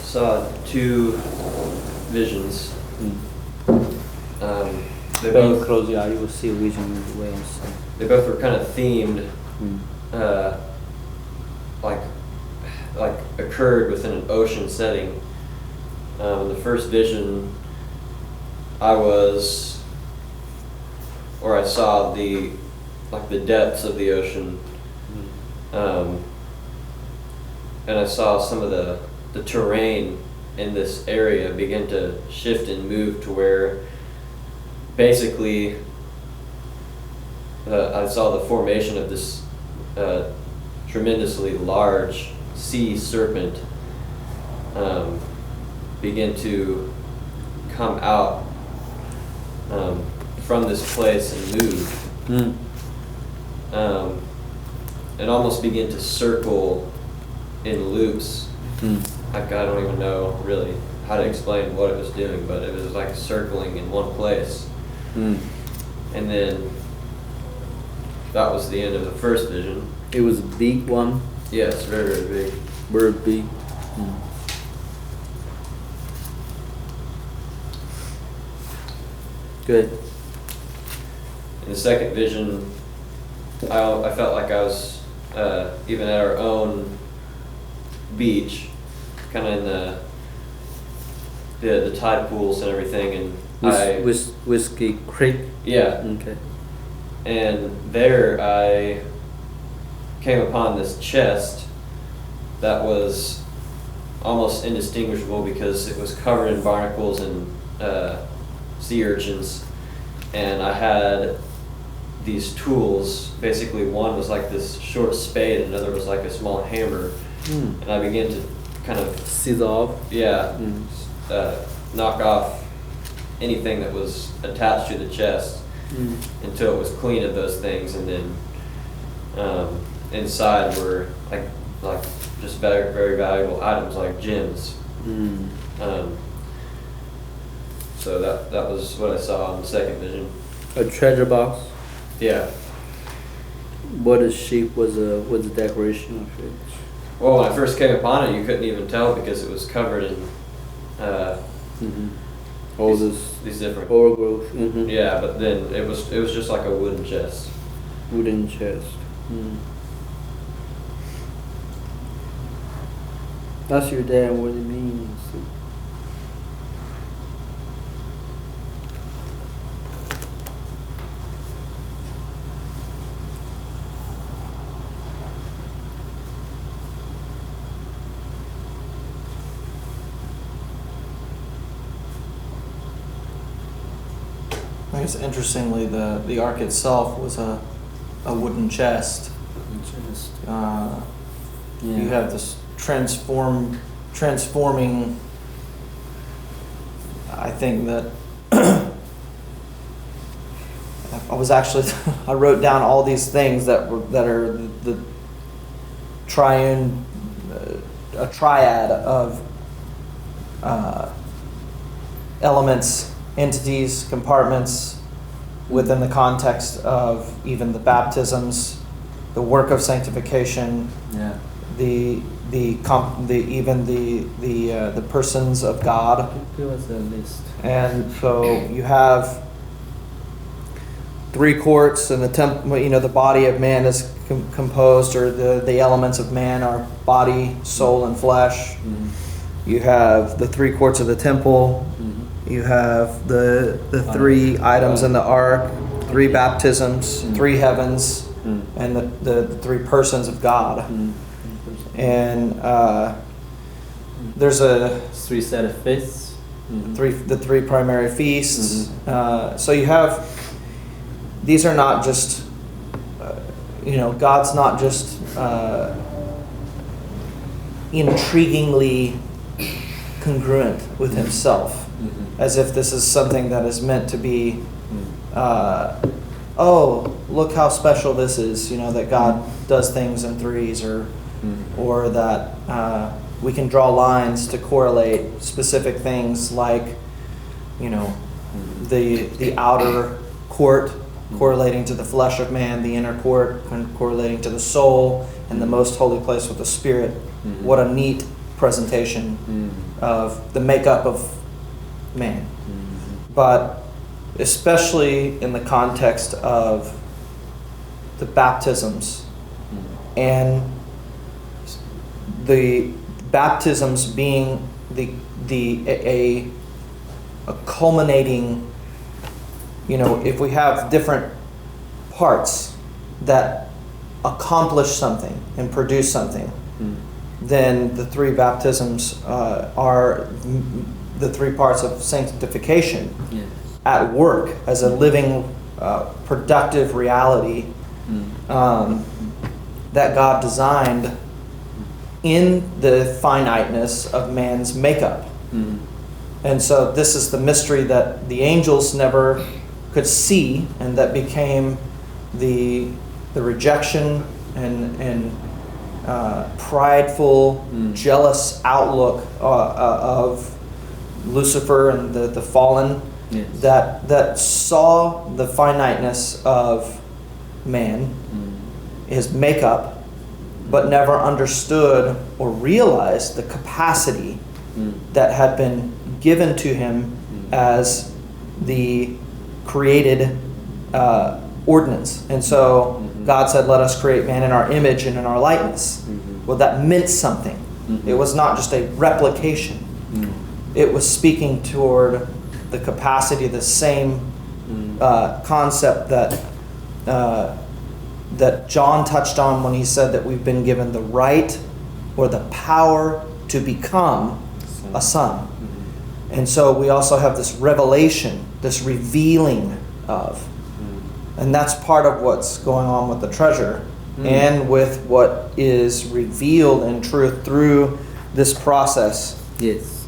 saw two visions. They When you both close your eye, you will see a vision in the whales. they both were kind of themed, like occurred within an ocean setting. The first vision, I saw the depths of the ocean, and I saw some of the terrain in this area begin to shift and move to where basically I saw the formation of this tremendously large sea serpent begin to come out from this place and move, and almost begin to circle in loops. I don't even know really how to explain what it was doing, but it was like circling in one place. And then that was the end of the first vision. It was a big one. Yes, very, very big. Very big. Good. In the second vision, I felt like I was even at our own beach, kind of in the tide pools and everything, and Whiskey Creek. yeah, Okay. and there I came upon this chest that was almost indistinguishable because it was covered in barnacles and sea urchins, and I had these tools. Basically, one was like this short spade, and another was like a small hammer, and I began to kind of Scissor off. knock off anything that was attached to the chest until it was clean of those things, and then inside were like just very, very valuable items like gems. So that was what I saw in the second vision. A treasure box. Yeah. What a shape was the decoration of it? Well, when I first came upon it, you couldn't even tell because it was covered in All these different. overgrowth. Yeah, but then it was just like a wooden chest. Wooden chest. That's your dad. What it means. I guess interestingly, the ark itself was a wooden chest. You have this transforming. I think that I wrote down all these things that are the triune, a triad of elements, entities, compartments within the context of even the baptisms, the work of sanctification, the persons of God. Give us a list. And so you have three courts, and the the body of man is composed, or the elements of man are body, soul, and flesh. You have the three courts of the temple. You have the three items in the ark, three baptisms, three heavens, and the three persons of God. And there's Three set of fists. the three primary feasts. So you have, these are not just, God's not just intriguingly congruent with himself, as if this is something that is meant to be, oh, look how special this is, that God does things in threes, or that we can draw lines to correlate specific things like, the outer court correlating to the flesh of man, the inner court correlating to the soul, and the most holy place with the spirit. What a neat presentation of the makeup of man. But especially in the context of the baptisms and the baptisms being a culminating, if we have different parts that accomplish something and produce something, then the three baptisms are the three parts of sanctification at work as a living, productive reality that God designed in the finiteness of man's makeup. And so this is the mystery that the angels never could see, and that became the rejection and prideful, jealous outlook of Lucifer and the fallen, that saw the finiteness of man, his makeup, but never understood or realized the capacity that had been given to him as the created ordinance. And so God said, let us create man in our image and in our likeness. Well, that meant something. It was not just a replication. It was speaking toward the capacity, the same concept that John touched on when he said that we've been given the right or the power to become a son. And so we also have this revelation, this revealing of. And that's part of what's going on with the treasure and with what is revealed in truth through this process. Yes.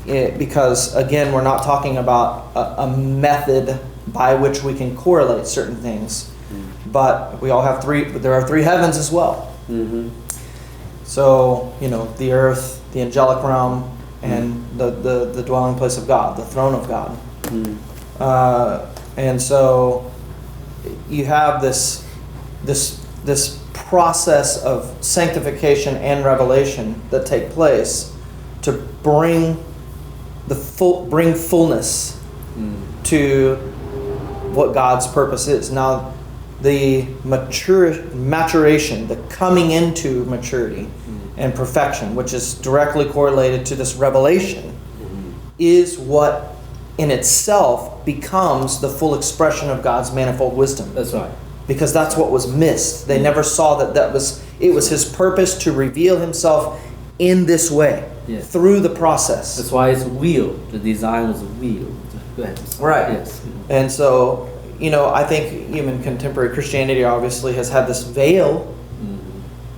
Because, again, we're not talking about a method by which we can correlate certain things. But we all have there are three heavens as well. So, the earth, the angelic realm, and the dwelling place of God, the throne of God. And so you have this process of sanctification and revelation that take place to bring fullness to what God's purpose is. Now, the maturation, the coming into maturity and perfection, which is directly correlated to this revelation, is what in itself becomes the full expression of God's manifold wisdom. That's right. Because that's what was missed. They never saw that it was his purpose to reveal himself in this way, through the process. That's why it's wheel. The design was a wheel. Go ahead. Right. Yes. And so, I think even contemporary Christianity obviously has had this veil.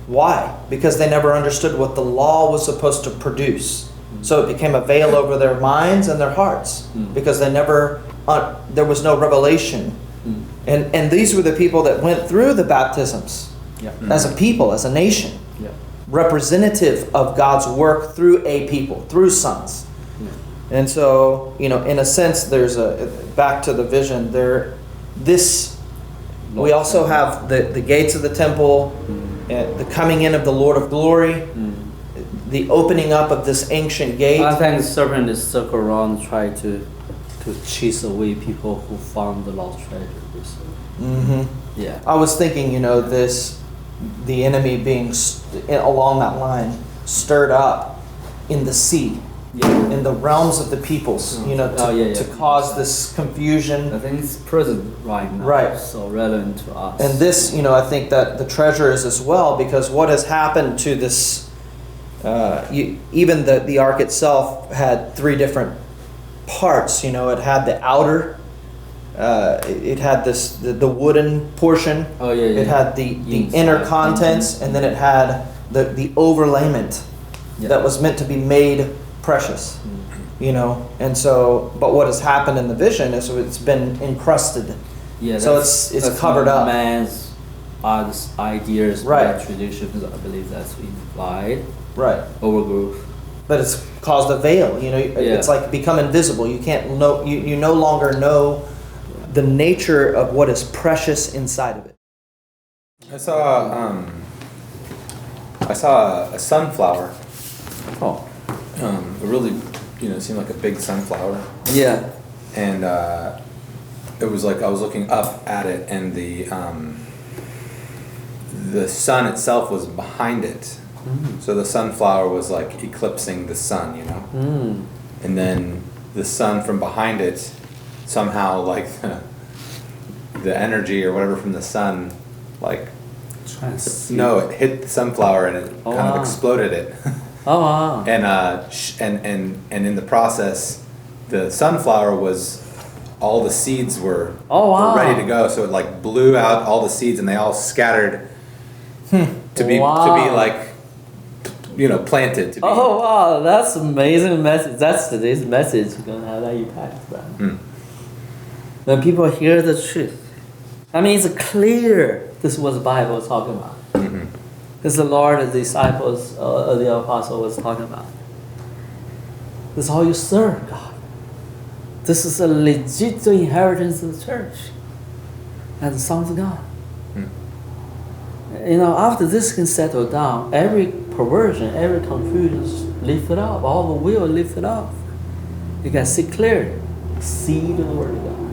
Why? Because they never understood what the law was supposed to produce. So it became a veil over their minds and their hearts, because they never, there was no revelation. And these were the people that went through the baptisms as a people, as a nation, representative of God's work through a people, through sons. And so, in a sense, there's back to the vision there. We also have the gates of the temple, the coming in of the Lord of glory, the opening up of this ancient gate. I think the serpent is circle around, try to chase away people who found the lost treasure. I was thinking, the enemy being along that line, stirred up in the sea. In the realms of the peoples, to cause this confusion. I think it's present right now. Right. So relevant to us. And this, I think that the treasure is as well, because what has happened to this, even the ark itself had three different parts. It had the outer, it had the wooden portion. It had the inner contents, and then it had the overlayment that was meant to be made precious, and so, but what has happened in the vision is it's been encrusted. So it's covered up. Man's ideas, right? Traditions. I believe that's implied. Right. Overgrowth. But it's caused a veil. It's like become invisible. You can't know. You no longer know the nature of what is precious inside of it. I saw a sunflower Oh. It really, seemed like a big sunflower. Yeah. And it was like I was looking up at it, and the sun itself was behind it. So the sunflower was like eclipsing the sun, and then the sun from behind it somehow, like the energy or whatever from the sun, like it hit the sunflower and it Oh, kind of wow. exploded it. Oh wow. And in the process, the sunflower was, all the seeds were, Oh, wow. were ready to go. So it like blew out all the seeds, and they all scattered to be Wow. like, planted to be. Oh wow, that's amazing message. That's today's message. Gonna have that impact, right? Hmm. When people hear the truth, I mean, it's clear. This is what the Bible is talking about. Mhm. This is the Lord, the disciples, the apostle was talking about. This is how you serve God. This is a legit inheritance of the church and the sons of God. After this can settle down, every perversion, every confusion is lifted up, all the will lifted up. You can see clearly, see the word of God.